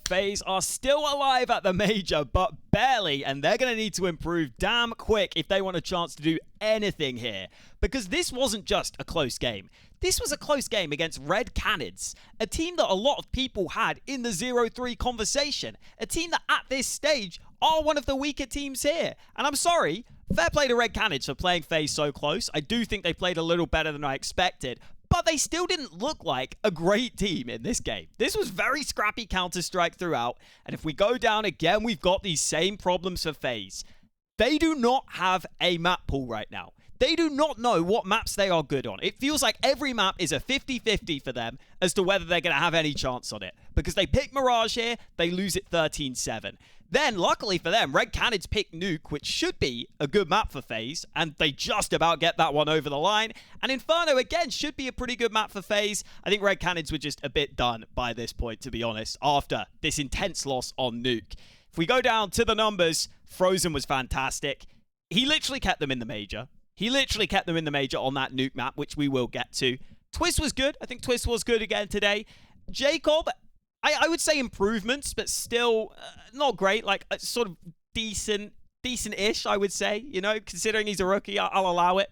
FaZe are still alive at the major, but barely, and they're going to need to improve damn quick if they want a chance to do anything here. Because this wasn't just a close game. This was a close game against Red Canids, a team that a lot of people had in the 0-3 conversation. A team that at this stage are one of the weaker teams here. And I'm sorry, fair play to Red Canids for playing FaZe so close. I do think they played a little better than I expected. But they still didn't look like a great team in this game. This was very scrappy Counter-Strike throughout. And if we go down again, we've got these same problems for FaZe. They do not have a map pool right now. They do not know what maps they are good on. It feels like every map is a 50-50 for them as to whether they're going to have any chance on it. Because they pick Mirage here, they lose it 13-7. Then, luckily for them, Red Canids pick Nuke, which should be a good map for FaZe, and they just about get that one over the line. And Inferno, again, should be a pretty good map for FaZe. I think Red Canids were just a bit done by this point, to be honest, after this intense loss on Nuke. If we go down to the numbers, Frozen was fantastic. He literally kept them in the major. He literally kept them in the major on that Nuke map, which we will get to. Twist was good. I think Twist was good again today. Jacob, I would say improvements, but still not great. Like, sort of decent-ish, I would say. You know, considering he's a rookie, I'll allow it.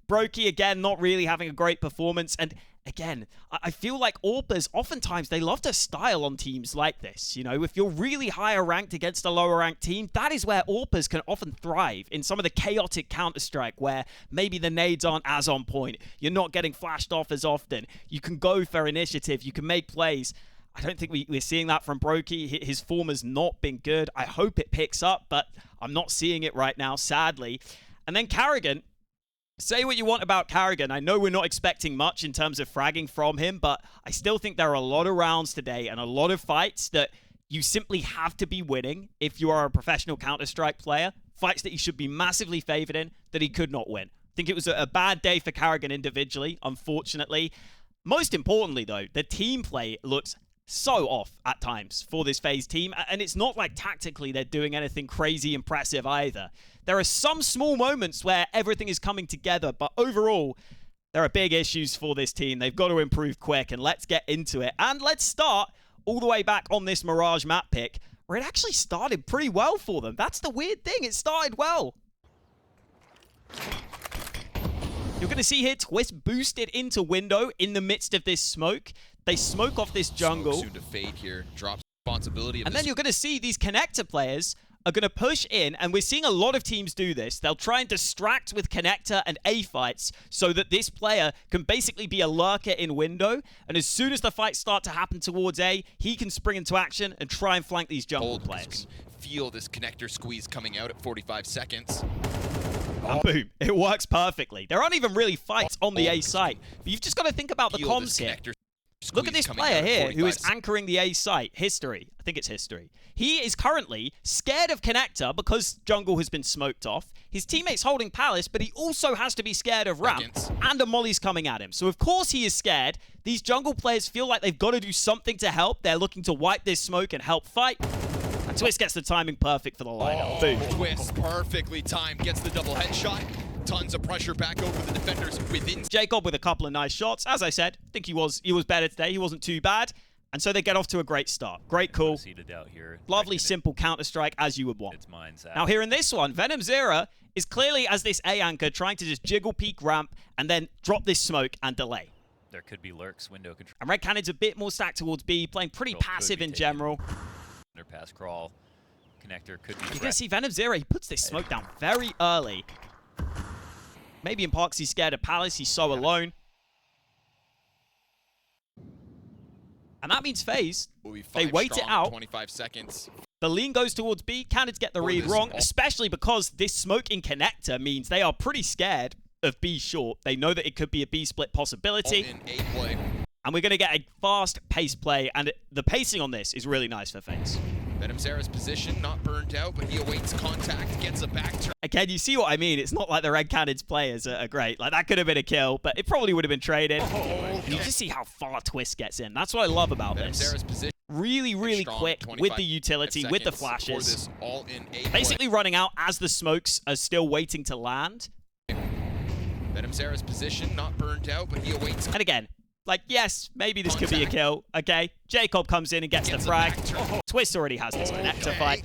Brokey, again, not really having a great performance. And again, I feel like AWPers, oftentimes, they love to style on teams like this. You know, if you're really higher ranked against a lower ranked team, that is where AWPers can often thrive in some of the chaotic Counter-Strike where maybe the nades aren't as on point. You're not getting flashed off as often. You can go for initiative. You can make plays. I don't think we're seeing that from Brokey. His form has not been good. I hope it picks up, but I'm not seeing it right now, sadly. And then Carrigan. Say what you want about Carrigan. I know we're not expecting much in terms of fragging from him, but I still think there are a lot of rounds today and a lot of fights that you simply have to be winning if you are a professional Counter-Strike player. Fights that you should be massively favored in that he could not win. I think it was a bad day for Carrigan individually, unfortunately. Most importantly, though, the team play looks so off at times for this FaZe team, and it's not like tactically they're doing anything crazy impressive either. There are some small moments where everything is coming together, but overall, there are big issues for this team. They've got to improve quick, and let's get into it. And let's start all the way back on this Mirage map pick, where it actually started pretty well for them. That's the weird thing. It started well. You're going to see here Twist boosted into window in the midst of this smoke. They smoke off this jungle. Soon to fade here. Drops responsibility. And then you're going to see these connector players are going to push in, and we're seeing a lot of teams do this. They'll try and distract with connector and A fights so that this player can basically be a lurker in window, and as soon as the fights start to happen towards A, he can spring into action and try and flank these jungle players. Feel this connector squeeze coming out at 45 seconds. And boom, it works perfectly. There aren't even really fights on the A site, but you've just got to think about the comms here. Look at this player here who is anchoring the A site. History. I think it's History. He is currently scared of connector because jungle has been smoked off. His teammate's holding Palace, but he also has to be scared of ramp. And a molly's coming at him. So of course he is scared. These jungle players feel like they've got to do something to help. They're looking to wipe this smoke and help fight. And Twist gets the timing perfect for the lineup. Boom. Twist perfectly timed. Gets the double headshot. Tons of pressure back over the defenders within. Jacob with a couple of nice shots. As I said, I think he was better today. He wasn't too bad. And so they get off to a great start. Great call. Lovely, simple Counter-Strike as you would want. Now here in this one, Venom Zera is clearly as this A anchor trying to just jiggle peek ramp and then drop this smoke and delay. There could be lurks, window control. And Red Cannon's a bit more stacked towards B, playing pretty passive in general. Underpass crawl. Connector could be. You're going to see Venom Zera, he puts this smoke down very early. Maybe in Parks he's scared of Palace, he's so alone. And that means FaZe, they wait it out. 25 seconds. The lean goes towards B. Canids get the read wrong, especially because this smoke in connector means they are pretty scared of B short. They know that it could be a B split possibility. And we're going to get a fast-paced play, and the pacing on this is really nice for FaZe. Venom Zera's position, not burned out, but he awaits contact, gets a back turn. Again, you see what I mean? It's not like the Red Canids players are great. Like, that could have been a kill, but it probably would have been traded. You just see how far Twist gets in. That's what I love about Venom this. Zera's position. Really, really quick with the utility, with the flashes. Basically running out as the smokes are still waiting to land. Venom Zera's position, not burned out, but he awaits. And again, Like, yes, maybe this could be a kill. Okay, Jacob comes in and gets the frag. Twist already has this connector fight.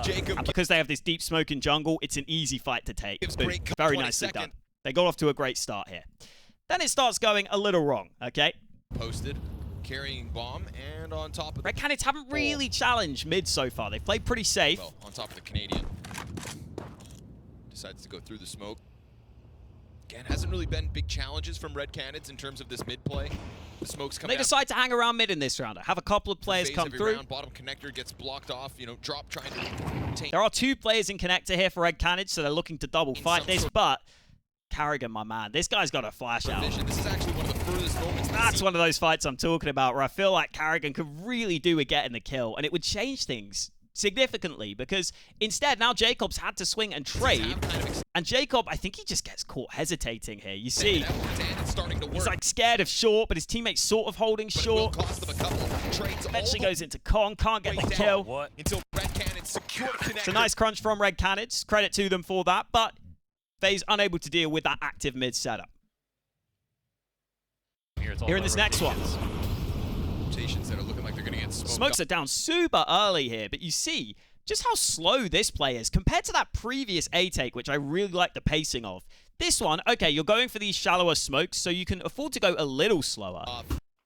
Jacob And because they have this deep smoke in jungle, it's an easy fight to take. gives Boom. great cover, Very 20 nicely done. second. They got off to a great start here. Then it starts going a little wrong, okay? Posted, carrying bomb, and on top of Red Canids haven't really challenged mid so far. They've played pretty safe. well, on top of the Canadian. Decides to go through the smoke. Again, hasn't really been big challenges from Red Canids in terms of this mid play. The smoke's coming They decide to hang around mid in this round. Have a couple of players FaZe come every through. round, bottom connector gets blocked off, you know, drop trying to take. There are 2 players in connector here for Red Canids, so they're looking to double fight some this, sort- but Carrigan, my man, this guy's got a flash out. Vision. This is actually one of the furthest moments. That's one of those fights I'm talking about where I feel like Carrigan could really do with getting the kill, and it would change things significantly because instead now Jacob's had to swing and trade, and Jacob, I think he just gets caught hesitating here. You see, he's like scared of short, but his teammate's sort of holding short. Eventually goes into Con, can't get the kill. What? Until Red Canids secure connector. It's a nice crunch from Red Canids. Credit to them for that, but FaZe unable to deal with that active mid setup. Here in this next one. Rotations that are looking like they're going to get smoked. Smokes are down super early here, but you see just how slow this play is compared to that previous A take, which I really like the pacing of. This one, okay, you're going for these shallower smokes, so you can afford to go a little slower.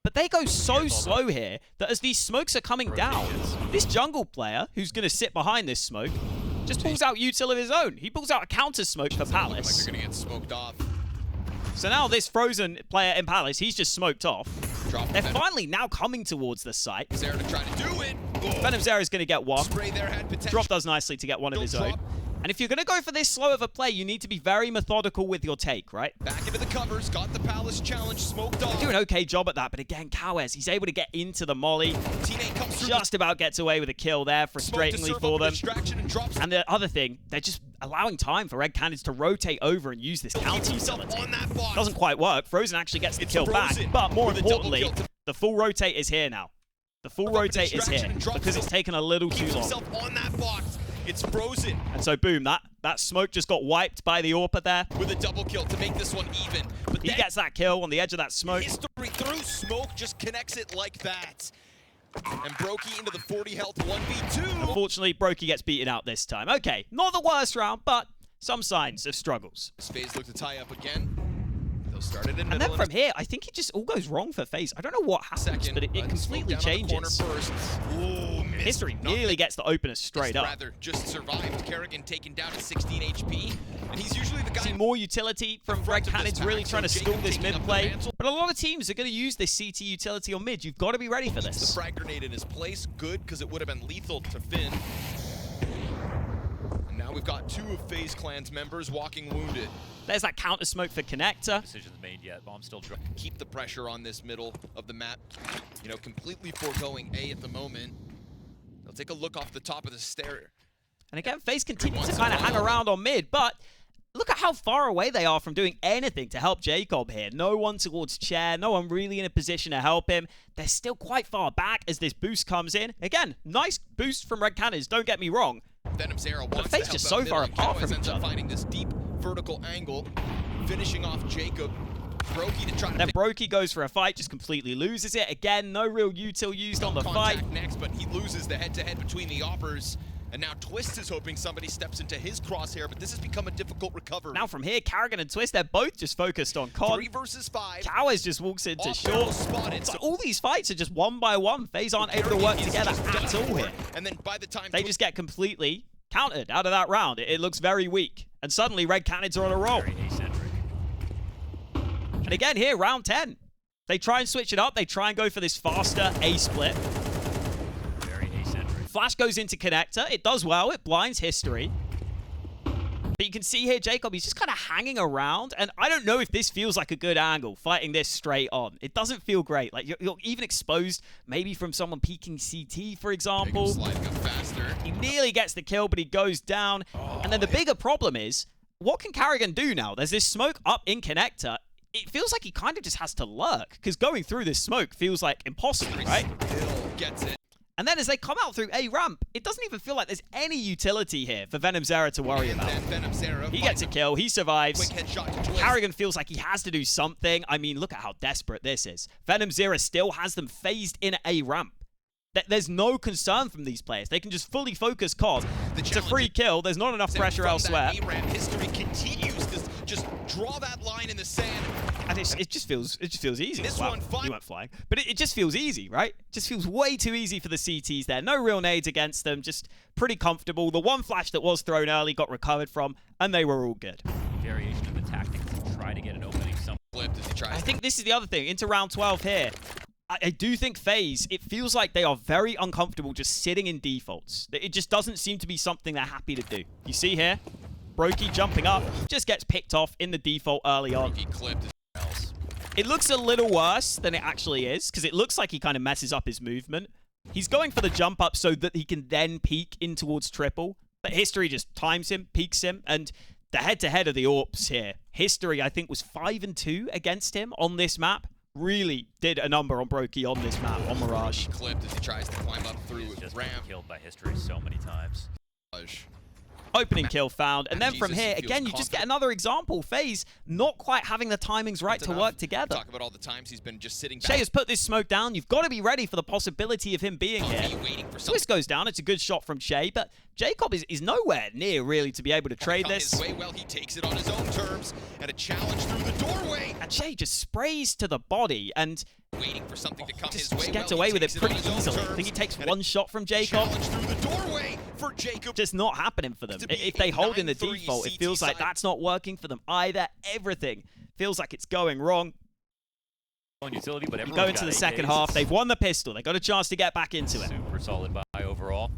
But they go so slow here that as these smokes are coming down, this jungle player, who's going to sit behind this smoke, just pulls out util of his own. He pulls out a counter smoke for Palace. Like they're going to get smoked off. So now this Frozen player in Palace, he's just smoked off. They're finally now coming towards the site. Zera to try to do it. Venom Zera is going to get one. Spray there had potential. Drop does nicely to get one of his own. And if you're going to go for this slow of a play, you need to be very methodical with your take, right? Back into the covers, got the Palace challenge, smoked off. Do an okay job at that, but again, Kawes, he's able to get into the molly. Teammate comes through. Just about gets away with a kill there, frustratingly for them. And drops. And the other thing, they're just allowing time for Red Canids to rotate over and use this counter utility. On that box. Doesn't quite work. Frozen actually gets the kill back, but more importantly, the full rotate is here now. The full rotate is here because it's taken a little too long. On that box. It's Frozen. And so boom, that smoke just got wiped by the AWPer there. With a double kill to make this one even. But he gets that kill on the edge of that smoke. History through smoke just connects it like that. And Brokey into the 40 health 1v2. Unfortunately, Brokey gets beaten out this time. Okay, not the worst round, but some signs of struggles. FaZe look to tie up again. They'll start it in and then from here, I think it just all goes wrong for FaZe. I don't know what happens, but it completely changes. Ooh, History nearly gets the opener straight up. Rather, just survived. Kerrigan taken down to 16 HP. And he's usually the guy. See more utility from Red Canids really trying to stall this mid play. But a lot of teams are going to use this CT utility on mid. You've got to be ready for this. The frag grenade in his place. Good, because it would have been lethal to Finn. And now we've got 2 of FaZe Clan's members walking wounded. There's that counter smoke for Connector. Decision's made yet, bomb still dropped. Keep the pressure on this middle of the map. You know, completely foregoing A at the moment. They'll take a look off the top of the stair. And again, FaZe continues to kind of hang around on mid, but look at how far away they are from doing anything to help Jacob here. No one towards Chair, no one really in a position to help him. They're still quite far back as this boost comes in. Again, nice boost from Red Canids, don't get me wrong. Venom Zera wants FaZe just so far apart from each other. Finding this deep vertical angle, finishing off Jacob. Brokey to try to. Then Brokey goes for a fight, just completely loses it. Again, no real util used on the fight. Next, but he loses the head-to-head between the offers. And now Twist is hoping somebody steps into his crosshair, but this has become a difficult recovery. Now from here, Carrigan and Twist, they're both just focused on Con. 3 versus 5. Kawes just walks into short. Spotted. So all these fights are just one by one. FaZe aren't able to work together at all here. And then by the time they just get completely countered out of that round. It looks very weak. And suddenly Red Canids are on a roll. Very eccentric. And again here, round 10. They try and switch it up. They try and go for this faster A split. Very eccentric. Flash goes into Connector. It does well. It blinds History. But you can see here, Jacob, he's just kind of hanging around. And I don't know if this feels like a good angle, fighting this straight on. It doesn't feel great. Like, you're even exposed maybe from someone peeking CT, for example. sliding up faster. He nearly gets the kill, but he goes down. And then the bigger problem is, what can Carrigan do now? There's this smoke up in Connector. It feels like he kind of just has to lurk, because going through this smoke feels like impossible, right? Still gets it. And then as they come out through A ramp, it doesn't even feel like there's any utility here for Venom Zera to worry about. He gets a kill, he survives. Carrigan feels like he has to do something. I mean, look at how desperate this is. Venom Zera still has them phased in A ramp. There's no concern from these players. They can just fully focus COD. It's a free kill. There's not enough pressure elsewhere. History continues to just draw that line in the sand. And it just feels easy. This well, one you weren't flying. But it just feels easy, right? It just feels way too easy for the CTs there. No real nades against them. Just pretty comfortable. The one flash that was thrown early got recovered from, and they were all good. Variation of the tactics to try to get an opening. I think this is the other thing. Into round 12 here. I do think FaZe, it feels like they are very uncomfortable just sitting in defaults. It just doesn't seem to be something they're happy to do. You see here, Brokey jumping up, just gets picked off in the default early on. It looks a little worse than it actually is, because it looks like he kind of messes up his movement. He's going for the jump up so that he can then peek in towards triple, but History just times him, peeks him, and the head-to-head of the AWPs here. History, I think, was 5-2 against him on this map. Really did a number on Brokey on this map, on Mirage. Clipped as he tries to climb up through He's just ramp. been killed by History so many times. Opening kill found, and then from Jesus, here, he feels again, you just get another example. FaZe not quite having the timings right to work together. Talk about all the times he's been just sitting back. Shay has put this smoke down. You've got to be ready for the possibility of him being here. Twist goes down. It's a good shot from Shay, but Jacob is nowhere near really to be able to trade this. Well, he takes it on his own terms, and a challenge through the doorway. And Shay just sprays to the body and waiting for something to come just his way. gets away with it pretty easily. I think he takes one shot from Jacob. Challenge through the doorway for Jacob. Just not happening for them. If they hold in the default, it feels like that's not working for them either. Everything feels like it's going wrong. Utility, but you go into the second half. They've won the pistol. They got a chance to get back into it. Super solid buy overall.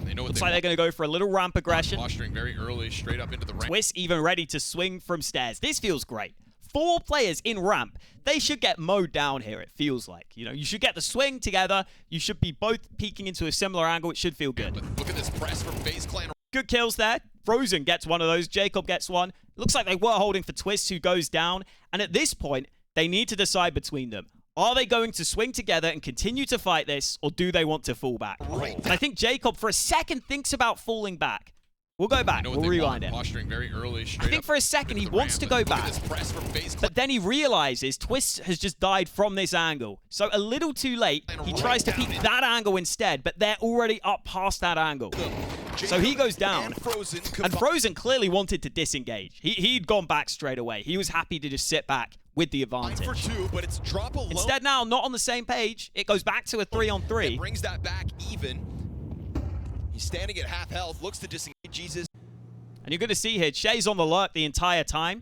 They know what Looks like they're going to go for a little ramp aggression. Posturing very early, straight up into the ramp. Twist even ready to swing from stairs. This feels great. 4 players in ramp. They should get mowed down here, it feels like. You know, you should get the swing together. You should be both peeking into a similar angle. It should feel good. But look at this press from FaZe Clan. Good kills there. Frozen gets one of those. Jacob gets one. Looks like they were holding for Twist, who goes down. And at this point, they need to decide between them. Are they going to swing together and continue to fight this, or do they want to fall back? And I think Jacob, for a second, thinks about falling back. We'll go back. We'll rewind it. Posturing very early, I think for a second he wants to go back, but then he realizes Twist has just died from this angle. So a little too late, he tries to peek that angle instead, but they're already up past that angle. So he goes down, and Frozen clearly wanted to disengage. He'd gone back straight away. He was happy to just sit back with the advantage. Instead now, not on the same page, it goes back to a 3-on-3. It brings that back even. He's standing at half health, looks to disengage Jesus. And you're going to see here, Shay's on the lurk the entire time.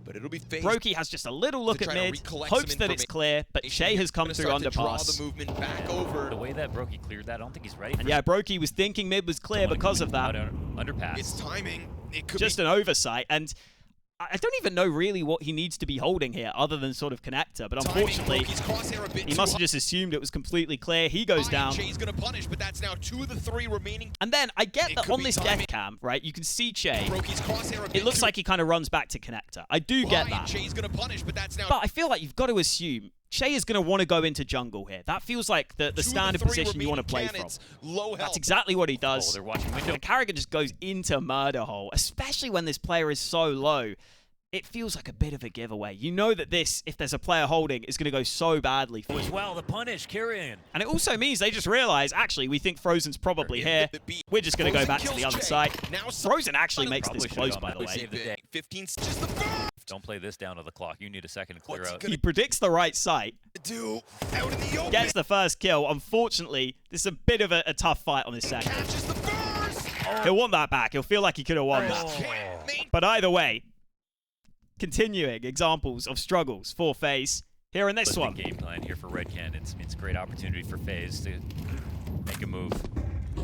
But it'll be FaZe. Brokey has just a little look at mid, hopes that it's clear, but Shay has come through underpass. The movement back over. The way that Brokey cleared that, I don't think he's ready. And yeah, Brokey was thinking mid was clear because of that. Underpass. It's timing. It could just an oversight, and I don't even know really what he needs to be holding here other than sort of connector, but unfortunately, he must have just assumed it was completely clear. He goes down. Che's gonna punish, but that's now 2 of the 3 remaining. And then I get that on this death cam, right, you can see Che. It looks like he kind of runs back to connector. I do get that. Che's gonna punish, but that's now. But I feel like you've got to assume Che is going to want to go into jungle here. That feels like the standard position you want to play from. That's exactly what he does. Oh, they're watching window. And Carrigan just goes into murder hole, especially when this player is so low. It feels like a bit of a giveaway. You know that this, if there's a player holding, is going to go so badly for as well, the punish, Carrion. And it also means they just realize, actually, we think Frozen's probably here. We're just going to go back to the other side. Frozen actually makes this close, by the way. 15 Don't play this down to the clock. You need a second to clear out. He predicts the right site. Gets the first kill. Unfortunately, this is a bit of a tough fight on this second. He'll want that back. He'll feel like he could have won that. But either way, continuing examples of struggles for FaZe here in this one. Game plan here for Red Can. It's a great opportunity for FaZe to make a move.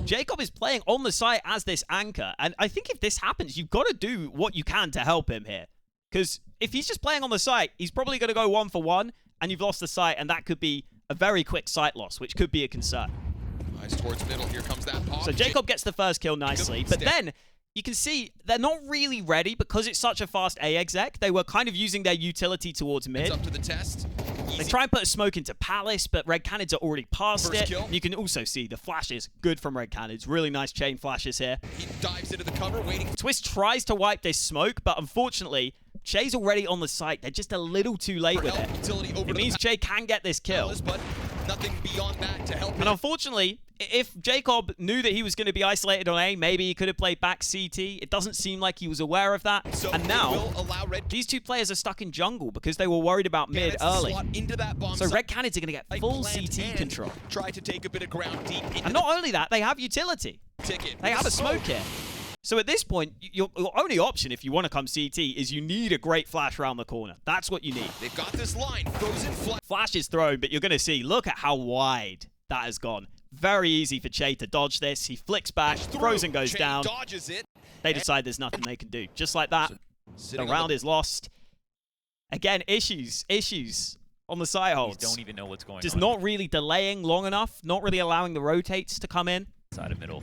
Jacob is playing on the site as this anchor, and I think if this happens, you've got to do what you can to help him here. Because if he's just playing on the site, he's probably going to go 1 for 1, and you've lost the site, and that could be a very quick site loss, which could be a concern. Nice towards middle. Here comes that pop. So Jacob gets the first kill nicely, but then you can see they're not really ready because it's such a fast A exec. They were kind of using their utility towards mid. It's up to the test. easy. They try and put a smoke into Palace, but Red Canids are already past First it. kill. You can also see the flashes, good from Red Canids. Really nice chain flashes here. He dives into the cover, waiting. Twist tries to wipe this smoke, but unfortunately, Jay's already on the site. They're just a little too late with it. Utility over It means Jay can get this kill. but nothing beyond that to help And him. unfortunately, if Jacob knew that he was going to be isolated on A, maybe he could have played back CT. It doesn't seem like he was aware of that. So and it now, will allow Red these two players are stuck in jungle because they were worried about mid Canids to early. slot into that bomb So site, Red Canids are going to get full plant CT and control. Try to take a bit of ground deep into And not only that, they have utility. the ticket. They have a smoke here. So at this point, your only option if you want to come CT is you need a great flash around the corner. That's what you need. They've got this line. Frozen flash. Flash is thrown, but you're going to see, look at how wide that has gone. Very easy for Che to dodge this. He flicks back, Frozen goes Che down. dodges it. They decide there's nothing they can do. Just like that, the Sitting round is lost. Again, issues on the side You holds. don't even know what's going Just on. not really delaying long enough, not really allowing the rotates to come in. Side of middle.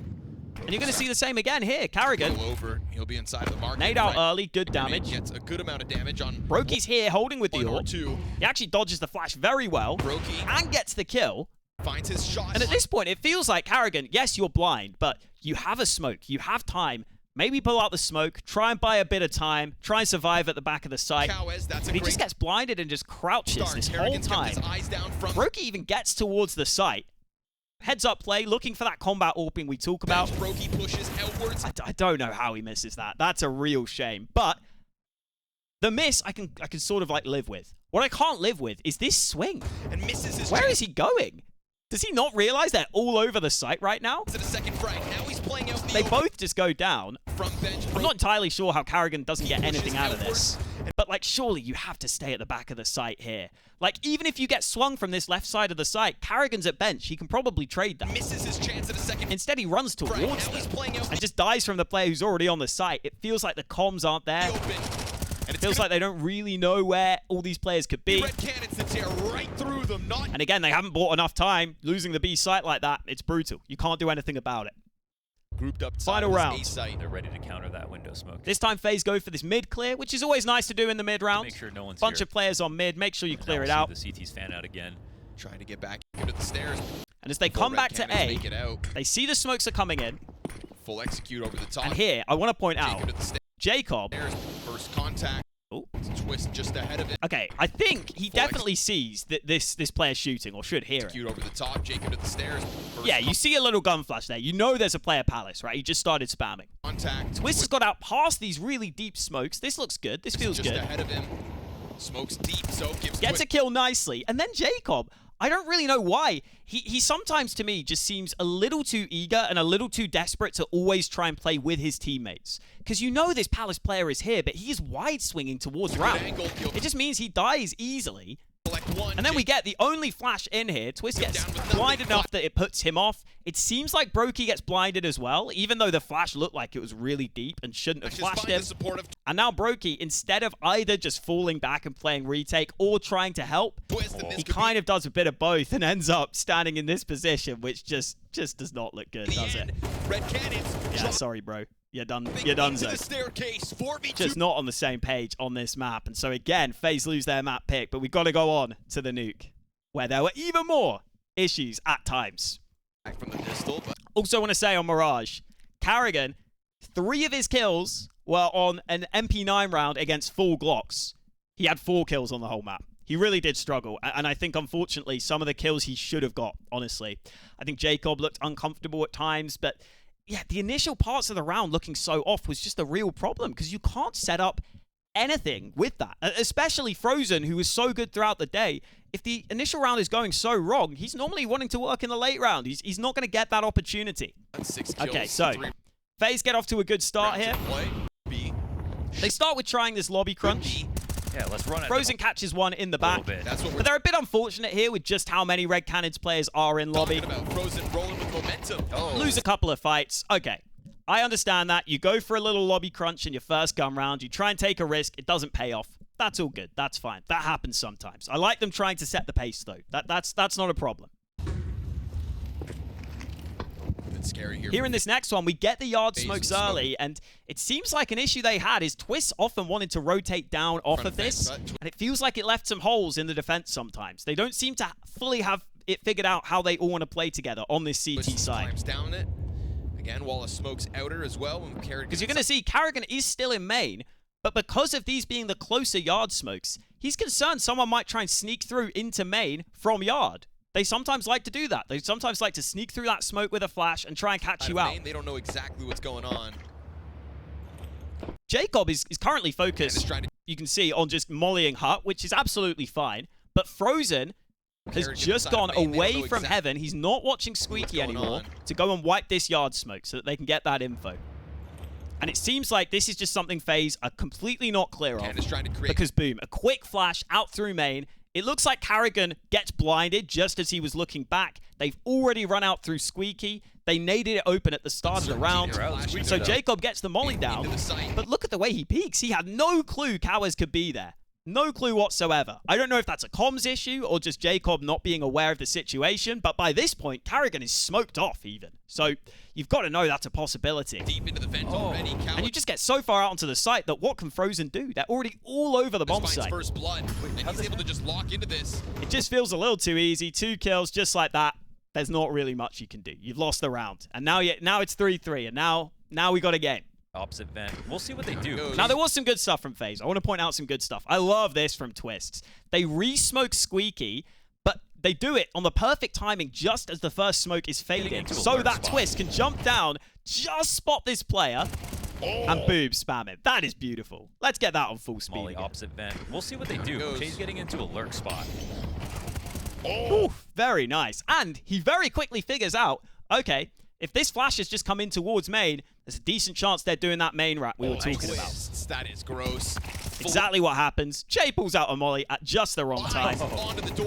And you're going to see the same again here. Carrigan, over. He'll be inside the market. nade out early, good Grenade damage. Gets a good amount of damage on Brokey's here holding with the one or AWP. two. He actually dodges the flash very well Brokey and gets the kill. finds his shot. And at this point, it feels like Carrigan, yes, you're blind, but you have a smoke. You have time. Maybe pull out the smoke, try and buy a bit of time, try and survive at the back of the site. Cowes, that's a But he great just gets blinded and just crouches start. this whole Carrigan's kept time. his eyes down from Brokey even gets towards the site. Heads up play, looking for that combat AWPing we talk about. Brokey pushes outwards. I don't know how he misses that. That's a real shame. But the miss, I can sort of like live with. What I can't live with is this swing. And misses his Where chance is he going? Does he not realize they're all over the site right now? at a second frag. Now he's playing out the They open both just go down. from bench. I'm not entirely sure how Carrigan doesn't get Pushes anything out of this. But, like, surely you have to stay at the back of the site here. Like, even if you get swung from this left side of the site, Carrigan's at bench. He can probably trade that. Misses his chance at a second Instead, he runs frag. towards Now he's them playing out and just dies from the player who's already on the site. It feels like the comms aren't the there. open. And It it's feels gonna like they don't really know where all these players could be be. Red Canids to tear right through them. Not And again, they haven't bought enough time. Losing the B site like that, it's brutal. You can't do anything about it. grouped up. Final round. A site. They're ready to counter that window smoke. This time, FaZe go for this mid clear, which is always nice to do in the mid round. Make sure no one's Bunch here. of players on mid. Make sure you clear it Now out. we'll see the CT's fan out again. Trying to get back into the stairs. And as they Before come Red back to Canids A, make it out. they see the smokes are coming in. Full execute over the top. And here, I want to point Jake out, into the Jacob. stairs. First contact. Oh. Twist just ahead of it. Okay, I think he Full definitely sees that this player's shooting, or should hear it. Execute over the top. Jake into the stairs. First Yeah, you see a little gun flash there. You know there's a player Palace, right? He just started spamming. contact. Twist has got out past these really deep smokes. This looks good. This feels just good. ahead of him. Smokes deep, so gives Gets a kill nicely. And then Jacob, I don't really know why. He sometimes, to me, just seems a little too eager and a little too desperate to always try and play with his teammates. Because you know this Palace player is here, but he is wide swinging towards round. angle kill. It just means he dies easily. Select one. And then we Jake get the only flash in here. Twist gets down with nothing. blinded enough that it puts him off. It seems like Brokey gets blinded as well, even though the flash looked like it was really deep and shouldn't have just flashed find him. the support of And now Brokey, instead of either just falling back and playing retake or trying to help, Twist, and this he could kind of does a bit of both and ends up standing in this position, which just does not look good, be the does end. it? Red Canids Yeah, sorry, bro. You're done. dropping You're done, into so. the staircase. 4v2. Just not on the same page on this map. And so again, FaZe lose their map pick, but we've got to go on to the nuke, where there were even more issues at times. Back from the pistol, but Also want to say on Mirage, Carrigan, 3 of his kills were on an MP9 round against full Glocks. He had 4 kills on the whole map. He really did struggle, and I think, unfortunately, some of the kills he should have got, honestly. I think Jacob looked uncomfortable at times, but yeah, the initial parts of the round looking so off was just a real problem, because you can't set up anything with that, especially Frozen, who was so good throughout the day. If the initial round is going so wrong, he's normally wanting to work in the late round. He's not going to get that opportunity. that's 6 kills. Okay, so 3 FaZe get off to a good start rounds here. in play. B. They start with trying this lobby crunch. B. Yeah, let's run it. Frozen catches one in the a little back. bit. That's what we're But they're a bit unfortunate here with just how many Red Canids players are in lobby. talking about. Frozen rolling with momentum. Oh. Lose a couple of fights. Okay. I understand that. You go for a little lobby crunch in your first gun round. You try and take a risk. It doesn't pay off. That's all good. That's fine. That happens sometimes. I like them trying to set the pace, though. That's not a problem. The scary here. Here in this next one, we get the yard FaZe smokes with smoke. early, and it seems like an issue they had is Twist often wanted to rotate down off Front of this, fence, and it feels like it left some holes in the defense sometimes. They don't seem to fully have it figured out how they all want to play together on this CT Twist side. climbs down it. Again, wall of smoke's outer as well. Because you're going to see Carrigan is still in main, but because of these being the closer yard smokes, he's concerned someone might try and sneak through into main from yard. They sometimes like to do that. They sometimes like to sneak through that smoke with a flash and try and catch you out. Main, they don't know exactly what's going on. Jacob is currently focused, you can see, on just mollying Hut, which is absolutely fine. But Frozen has just gone away from Heaven. He's not watching Squeaky anymore to go and wipe this yard smoke so that they can get that info. And it seems like this is just something FaZe are completely not clear of. Because boom, a quick flash out through main. It looks like Carrigan gets blinded just as he was looking back. They've already run out through Squeaky. They naded it open at the start of the round. So Jacob gets the molly down. But look at the way he peeks. He had no clue Cowers could be there. No clue whatsoever. I don't know if that's a comms issue or just Jacob not being aware of the situation, but by this point, Carrigan is smoked off even. So you've got to know that's a possibility. Deep into the vent already. And you just get so far out onto the site that what can Frozen do? They're already all over the bomb site. First blood, and he's able to just lock into this. It just feels a little too easy. 2 kills just like that. There's not really much you can do. You've lost the round. And now it's 3-3, and now we got a game. Opposite vent. We'll see what they do. Now, there was some good stuff from FaZe. I want to point out some good stuff. I love this from Twists. They re-smoke Squeaky, but they do it on the perfect timing just as the first smoke is fading. So that Twist can jump down, just spot this player, and boom, spam it. That is beautiful. Let's get that on full speed. Molly opposite vent. We'll see what they do. Jay's getting into a lurk spot. Oof, very nice. And he very quickly figures out, okay, if this flash has just come in towards main, there's a decent chance they're doing that main rat we were talking about. That is gross. Exactly what happens. Jay pulls out a molly at just the wrong time.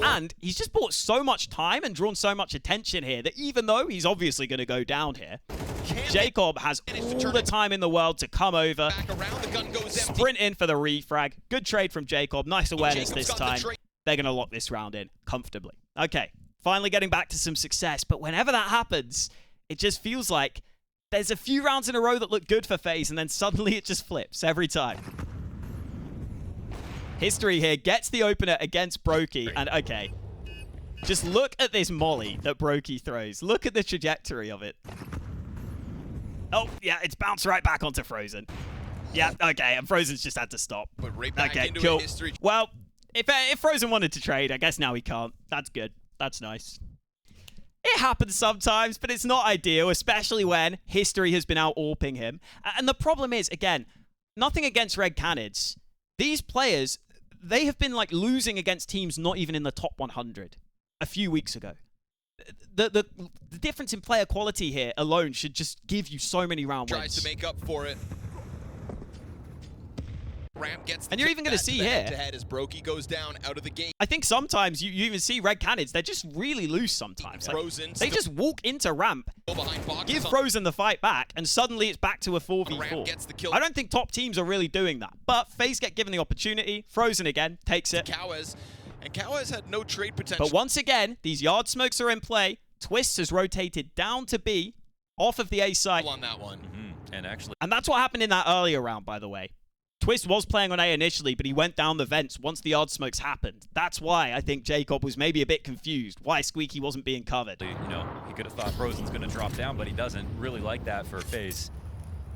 And he's just bought so much time and drawn so much attention here that even though he's obviously going to go down here, Jacob has all the time in the world to come over, sprint in for the refrag. Good trade from Jacob. Nice awareness this time. They're going to lock this round in comfortably. Okay, finally getting back to some success. But whenever that happens, it just feels like there's a few rounds in a row that look good for FaZe, and then suddenly it just flips every time. History here gets the opener against Brokey, and okay, just look at this molly that Brokey throws. Look at the trajectory of it. Oh, yeah, it's bounced right back onto Frozen. Yeah, okay, and Frozen's just had to stop. But right back into cool. History. Well, if Frozen wanted to trade, I guess now he can't. That's good. That's nice. It happens sometimes, but it's not ideal, especially when History has been out AWPing him. And the problem is, again, nothing against Red Canids. These players, they have been like losing against teams not even in the top 100 a few weeks ago. The difference in player quality here alone should just give you so many round wins. Tries to make up for it. Ramp gets and you're even going to see here, head as Brokey goes down out of the gate. I think sometimes you even see Red Canids, they're just really loose sometimes. Like, Frozen they just walk into ramp, give Frozen the fight back, and suddenly it's back to a 4v4. Gets the kill. I don't think top teams are really doing that. But FaZe get given the opportunity. Frozen again, takes it. Cowers, and Cowers had no trade potential. But once again, these yard smokes are in play. Twist has rotated down to B, off of the A site. On that one. And that's what happened in that earlier round, by the way. Twist was playing on A initially, but he went down the vents once the yard smokes happened. That's why I think Jacob was maybe a bit confused, why Squeaky wasn't being covered. You know, he could have thought Frozen's going to drop down, but he doesn't really like that for FaZe.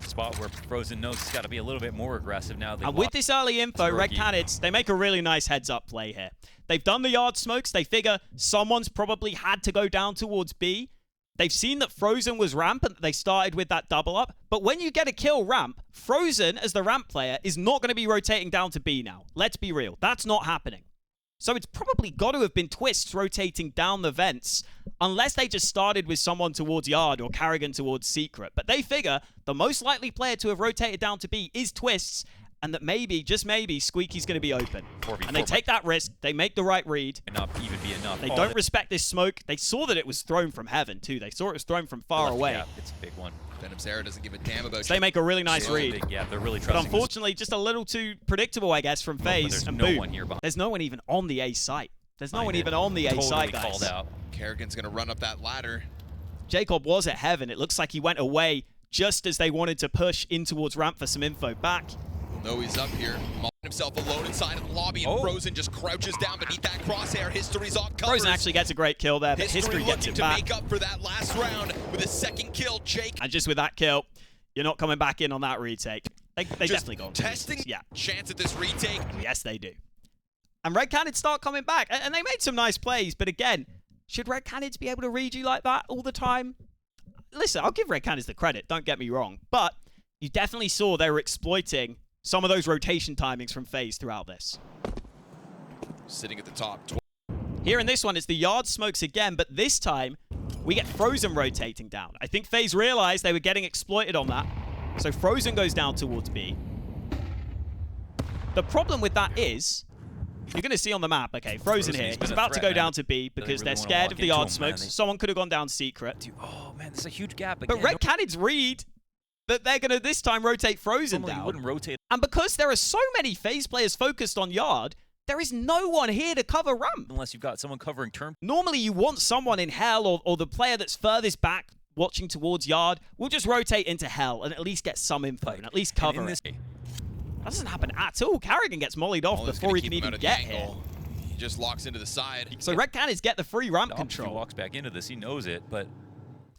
Spot where Frozen knows he's got to be a little bit more aggressive now. And with this early info, Red Canids, they make a really nice heads-up play here. They've done the yard smokes. They figure someone's probably had to go down towards B. They've seen that Frozen was ramp and they started with that double up. But when you get a kill ramp, Frozen, as the ramp player, is not going to be rotating down to B now. Let's be real. That's not happening. So it's probably got to have been Twists rotating down the vents, unless they just started with someone towards Yard or Carrigan towards Secret. But they figure the most likely player to have rotated down to B is Twists, and that maybe, just maybe, Squeaky's going to be open. And they take that risk. They make the right read. Not even be enough. They don't respect this smoke. They saw that it was thrown from heaven, too. They saw it was thrown from far away. Yeah, it's a big one. Venom Sarah doesn't give a damn about so they make a really nice read. Yeah, they're really trusting. But unfortunately, just a little too predictable, I guess, from FaZe. And boom, there's no one even on the A site. There's no one even on the A site, guys. Called out. Kerrigan's going to run up that ladder. Jacob was at heaven. It looks like he went away just as they wanted to push in towards ramp for some info back. No, he's up here. Himself alone inside of the lobby, and Frozen just crouches down beneath that crosshair. History's off covers. Frozen actually gets a great kill there, but History gets it back. Make up for that last round with a second kill, Jake. And just with that kill, you're not coming back in on that retake. They definitely got testing chance at this retake. Yes, they do. And Red Canids start coming back, and they made some nice plays, but again, should Red Canids be able to read you like that all the time? Listen, I'll give Red Canids the credit, don't get me wrong, but you definitely saw they were exploiting some of those rotation timings from FaZe throughout this. Sitting at the top. Here in this one, it's the yard smokes again, but this time, we get Frozen rotating down. I think FaZe realized they were getting exploited on that, so Frozen goes down towards B. The problem with that is, you're going to see on the map, okay, Frozen here, he's about to go down to B because they're scared of the yard smokes. Someone could have gone down secret. Oh, man, there's a huge gap again. But Red Canids read that they're going to this time rotate Frozen down. Wouldn't rotate. And because there are so many FaZe players focused on yard, there is no one here to cover ramp. Unless you've got someone covering turn. Normally you want someone in hell or the player that's furthest back watching towards yard will just rotate into hell and at least get some info and at least cover it. That doesn't happen at all. Carrigan gets mollied off before he can even get here. He just locks into the side. So Red Canids get the free ramp control. He walks back into this, he knows it, but...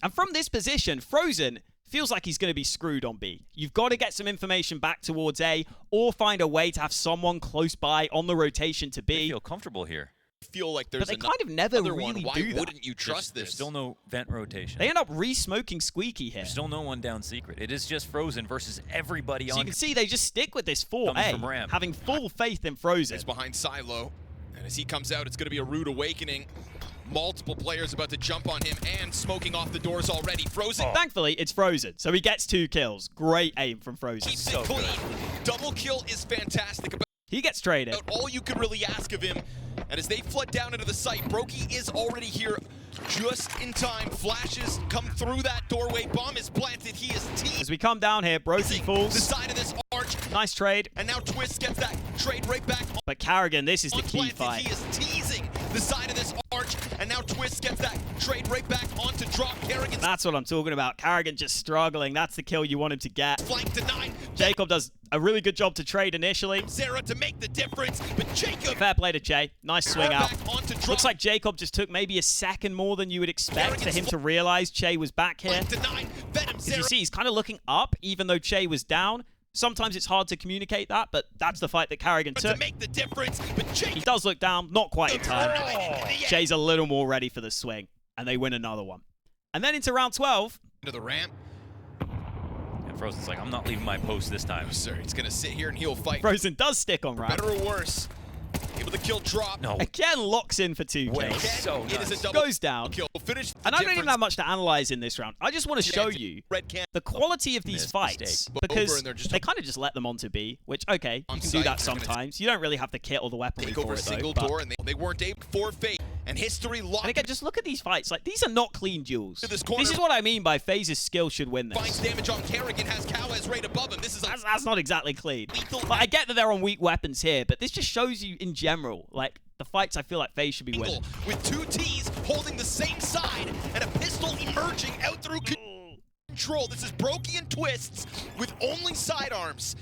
And from this position, Frozen feels like he's going to be screwed on B. You've got to get some information back towards A or find a way to have someone close by on the rotation to B. They feel comfortable here. Feel like there's but they kind of never really Why do that. Wouldn't you trust this? There's still no vent rotation. They end up re-smoking Squeaky here. There's still no one down secret. It is just Frozen versus everybody on. So you can see they just stick with this 4A, having full faith in Frozen. It's behind Silo, and as he comes out, it's going to be a rude awakening. Multiple players about to jump on him and smoking off the doors already. Frozen. Thankfully, it's Frozen, so he gets 2 kills. Great aim from Frozen. Keeps it clean. Double kill is fantastic. He gets traded. All you could really ask of him. And as they flood down into the site, Brokey is already here just in time. Flashes come through that doorway. Bomb is planted. He is teased. As we come down here, Brokey falls. The side of this arch. Nice trade. And now Twist gets that trade right back. But Carrigan, this is the key fight. He is teasing the side of this arch. And now Twist gets that trade right back onto drop. Carrigan. That's what I'm talking about. Carrigan just struggling. That's the kill you want him to get. Flank denied. Jacob does a really good job to trade initially. Sarah to make the difference, but Jacob. Fair play to Jay. Nice swing out. Looks like Jacob just took maybe a second more than you would expect for him to realize Che was back here. As you see, he's kind of looking up even though Che was down. Sometimes it's hard to communicate that, but that's the fight that Carrigan took. To make the difference, but he does look down, not quite in time. Che's a little more ready for the swing, and they win another one. And then into round 12. Into the ramp. And Frozen's like, I'm not leaving my post this time. No, sir, he's going to sit here and he'll fight. Frozen does stick on ramp. Better or worse. Able to kill drop. No. Again, locks in for 2 kills. So it is a double goes down. Kill. Finish and I don't even have much to analyze in this round. I just want to show you the quality of these fights because they kind of just let them onto B, which, okay, you can do that sometimes. You don't really have the kit or the weaponry for it, single though, door, and they weren't able to forfeit. And history locked. And again, just look at these fights. Like, these are not clean duels. This is what I mean by FaZe's skill should win this. Finds damage on Carrigan, has Cowes right above him. This is that's not exactly clean. But I get that they're on weak weapons here, but this just shows you in general, like, the fights I feel like FaZe should be winning. With 2 Ts holding the same side and a pistol emerging out through control. This is Brokey and Twists with only sidearms.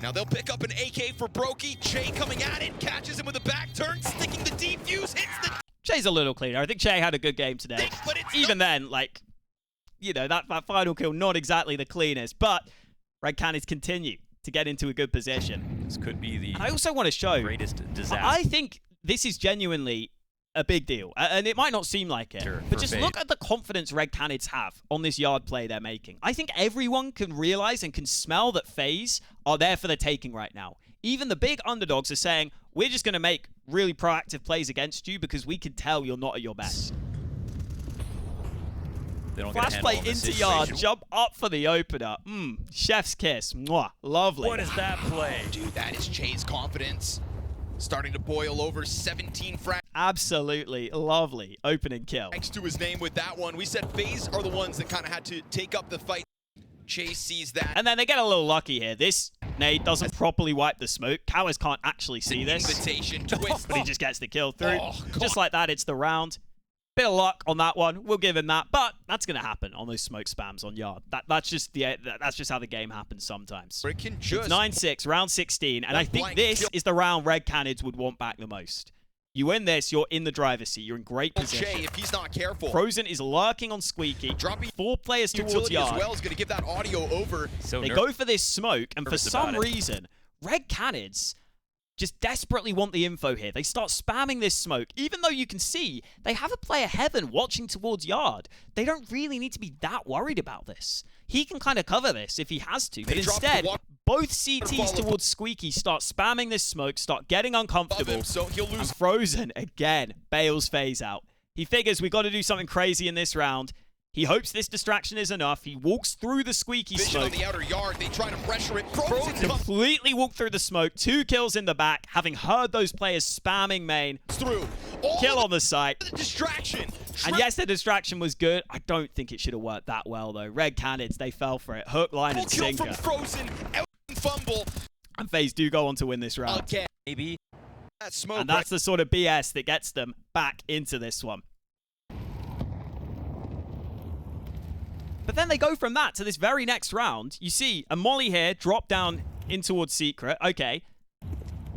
Now they'll pick up an AK for Brokey. Che coming at it, catches him with a back turn, sticking the defuse, hits the... Che's a little cleaner. I think Che had a good game today. But even then, like, you know, that final kill, not exactly the cleanest. But Red Canids continue to get into a good position. This could be the I also want to show greatest disaster. I think this is genuinely a big deal. And it might not seem like it. Sure, but just look at the confidence Red Canids have on this yard play they're making. I think everyone can realize and can smell that FaZe are there for the taking right now. Even the big underdogs are saying, we're just going to make really proactive plays against you because we can tell you're not at your best. They don't Flash play into yard, jump up for the opener. Chef's kiss. Mwah, lovely. What is that play? Dude, that is Che's confidence. Starting to boil over 17 frags. Absolutely lovely opening kill. Next to his name with that one. We said FaZe are the ones that kind of had to take up the fight. Chase sees that. And then they get a little lucky here. This nade doesn't properly wipe the smoke. Cowes can't actually see this. Invitation twist. But he just gets the kill through. Just like that, it's the round. Bit of luck on that one. We'll give him that. But that's going to happen on those smoke spams on Yard. That's just how the game happens sometimes. It can just 9-6, round 16. And I think this is the round Red Canids would want back the most. You win this, you're in the driver's seat. You're in great position. If he's not careful. Frozen is lurking on Squeaky. Dropping 4 players towards Yard. As well is going to give that audio over. They go for this smoke, and for some reason, Red Canids just desperately want the info here. They start spamming this smoke, even though you can see they have a player Heaven watching towards Yard. They don't really need to be that worried about this. He can kind of cover this if he has to, but instead, both CTs towards Squeaky start spamming this smoke, start getting uncomfortable, so he'll lose. And Frozen, again, bails FaZe out. He figures we got to do something crazy in this round. He hopes this distraction is enough. He walks through the Squeaky smoke. On the outer yard, they try to pressure it. Frozen completely walked through the smoke. 2 kills in the back, having heard those players spamming main. Through. Kill on the site. The distraction. And yes, the distraction was good. I don't think it should have worked that well, though. Red Canids, they fell for it. Hook, line, and sinker. Kill from Frozen. Out and fumble. And FaZe do go on to win this round. Again. Maybe. That smoke. And that's the sort of BS that gets them back into this one. But then they go from that to this very next round. You see a molly here drop down in towards Secret. Okay.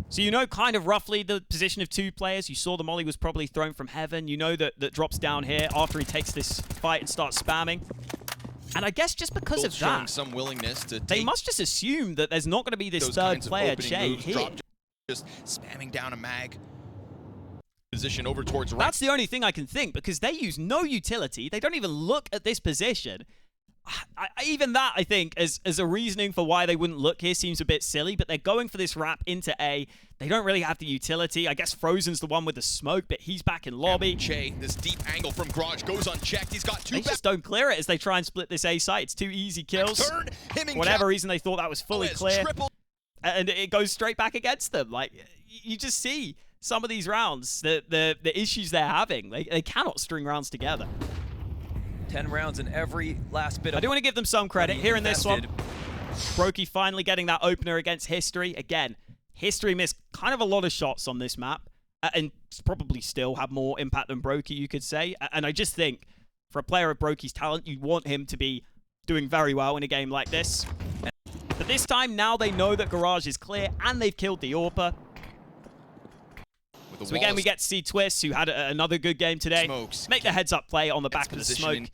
So you know kind of roughly the position of 2 players. You saw the molly was probably thrown from Heaven. You know that drops down here after he takes this fight and starts spamming. And I guess just because of that, some willingness to they must just assume that there's not going to be this third player, Che, here. Just spamming down a mag. Position over towards right. That's the only thing I can think, because they use no utility. They don't even look at this position. Even that, I think, as a reasoning for why they wouldn't look here seems a bit silly, but they're going for this wrap into A. They don't really have the utility. I guess Frozen's the one with the smoke, but he's back in lobby. Che, this deep angle from Garage goes unchecked. He's got 2 They just don't clear it as they try and split this A site. It's 2 easy kills. For whatever reason, they thought that was fully clear. And it goes straight back against them. Like, you just see some of these rounds, the issues they're having. They cannot string rounds together. 10 rounds in every last bit of... I do want to give them some credit here in this one. Brokey finally getting that opener against History. Again, History missed kind of a lot of shots on this map, and probably still have more impact than Brokey, you could say. And I just think, for a player of Brokey's talent, you want him to be doing very well in a game like this. But this time, now they know that Garage is clear, and they've killed the AWPer. So again, we get to see Twist, who had another good game today, make the heads-up play on the back of the smoke.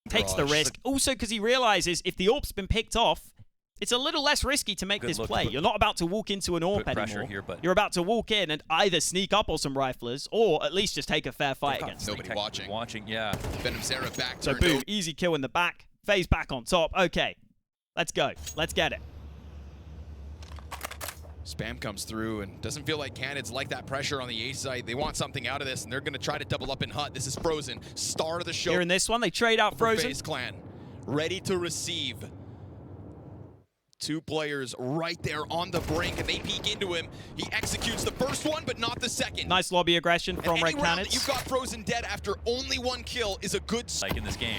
Takes the risk. Also, because he realizes if the AWP's been picked off, it's a little less risky to make this play. You're not about to walk into an AWP anymore. You're about to walk in and either sneak up on some riflers or at least just take a fair fight against them. Nobody watching. Yeah. Venom Sarah back. So boom, easy kill in the back. FaZe back on top. Okay, let's go. Let's get it. Spam comes through and doesn't feel like Canids like that pressure on the A side. They want something out of this, and they're going to try to double up in Hut. This is Frozen, star of the show. Here in this one, they trade out Frozen. FaZe Clan, ready to receive. 2 players right there on the brink, and they peek into him. He executes the first one, but not the second. Nice lobby aggression from Red Canids. You've got Frozen dead after only 1 kill is a good like in this game.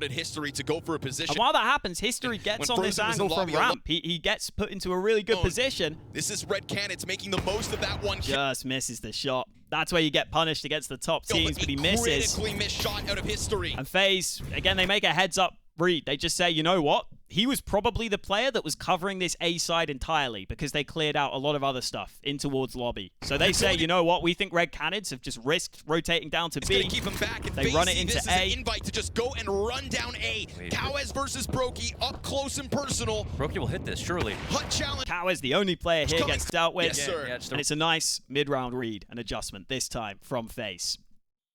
History to go for a position. And while that happens, History gets on this angle from ramp. He gets put into a really good position. This is Red Canids making the most of that 1 kill. Just misses the shot. That's where you get punished against the top teams, but he misses. Critically missed shot out of History. And FaZe, again, they make a heads-up read. They just say, you know what? He was probably the player that was covering this A side entirely because they cleared out a lot of other stuff in towards lobby. So they say, you know what? We think Red Canids have just risked rotating down to B. Keep him back, and they run it into A. An invite to just go and run down A. Cowes versus Brokey, up close and personal. Brokey will hit this, surely. Hut challenge. Cowes, the only player here, gets dealt with. Yes, sir. Yeah, and it's a nice mid-round read and adjustment this time from FaZe.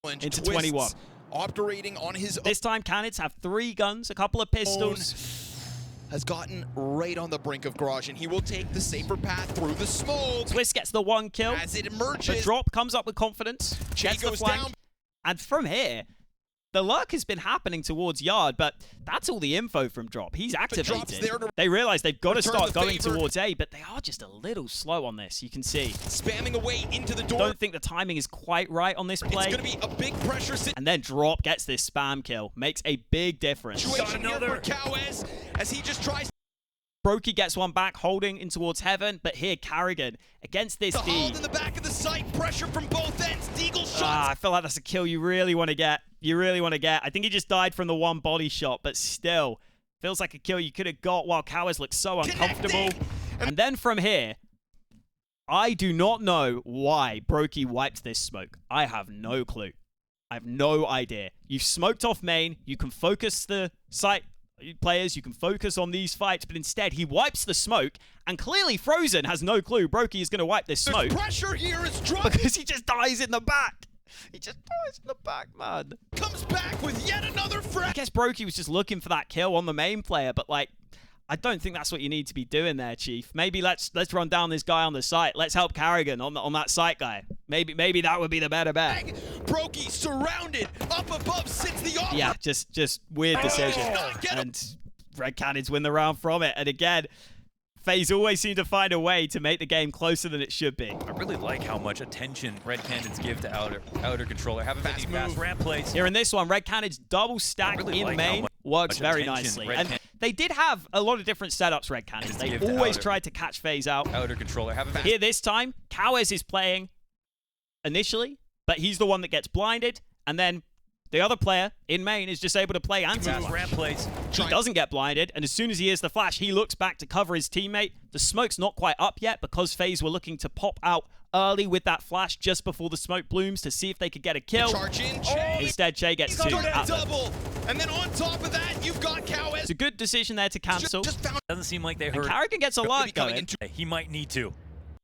Into 21. Operating on his own. This time, Canids have 3 guns, a couple of pistols. Has gotten right on the brink of Garage, and he will take the safer path through the smoke. Twist gets the 1 kill. As it emerges. The drop comes up with confidence. Gets the flank. Down. And from here, the lurk has been happening towards Yard, but that's all the info from Drop. He's activated. They realize they've got to start going towards A, but they are just a little slow on this, you can see. Spamming away into the door. Don't think the timing is quite right on this play. It's going to be a big pressure. And then Drop gets this spam kill. Makes a big difference. Got another. Cowes, as he just tries. Brokey gets one back, holding in towards Heaven, but here Carrigan against this D. Hold in the back of the site, pressure from both ends. Deagle shots. I feel like that's a kill you really want to get. you really want to get. I think he just died from the one body shot, but still, feels like a kill you could have got while Cowers looks so uncomfortable. And then from here, I do not know why Brokey wiped this smoke. I have no clue. I have no idea. You've smoked off main. You can focus the site players. You can focus on these fights, but instead he wipes the smoke, and clearly Frozen has no clue Brokey is going to wipe this smoke. Pressure here is dropped because he just dies in the back. He just dies in the back, man. Comes back with yet another frag. I guess Brokey was just looking for that kill on the main player, but like, I don't think that's what you need to be doing there, Chief. Maybe let's run down this guy on the site. Let's help Carrigan on that site guy. Maybe that would be the better bet. Brokey surrounded, up above sits the offer. Yeah, just weird decision. And Red Cannons win the round from it. And again, FaZe always seem to find a way to make the game closer than it should be. I really like how much attention Red Cannons give to outer controller. Haven't been any fast ramp plays. Here in this one, Red Cannons double stack in main works very nicely. And they did have a lot of different setups, Red Cannons. They always tried to catch FaZe out. Outer controller. Here this time, Cowes is playing initially, but he's the one that gets blinded. And then the other player in main is just able to play anti-ramp plays. He doesn't get blinded, and as soon as he hears the flash, he looks back to cover his teammate. The smoke's not quite up yet because FaZe were looking to pop out early with that flash just before the smoke blooms to see if they could get a kill. Instead, Che gets two at double. And then on top of that, you've got Cowes. It's a good decision there to cancel. Doesn't seem like they heard. Carrigan gets a lot going. He might need to.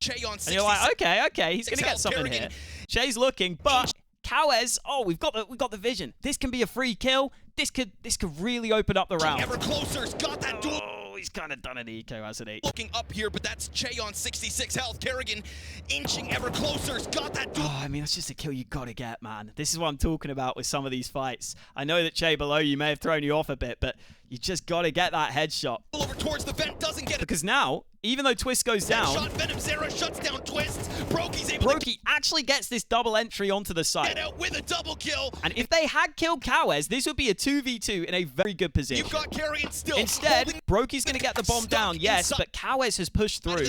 Che on 66. And you're like, okay, he's gonna get something here. Che's looking, but Cowes, oh, we've got the vision. This can be a free kill. This could really open up the round. Ever closer's got that duel. Oh, he's kind of done an eco, hasn't he? Looking up here, but that's Che on 66 health. Carrigan inching ever closer's got that duel. Oh, I mean, that's just a kill you gotta get, man. This is what I'm talking about with some of these fights. I know that Che below you may have thrown you off a bit, but you just gotta get that headshot. Over towards the vent, doesn't get it. Because now, even though Twist goes down, shot, Venomzera shuts down Twist. Brokey actually gets this double entry onto the site. Get out with a double kill. And if they had killed Cowes, this would be a 2v2 in a very good position. You've got Carrigan still. Instead, Brokey's gonna get the bomb down, yes, but Cowes has pushed through.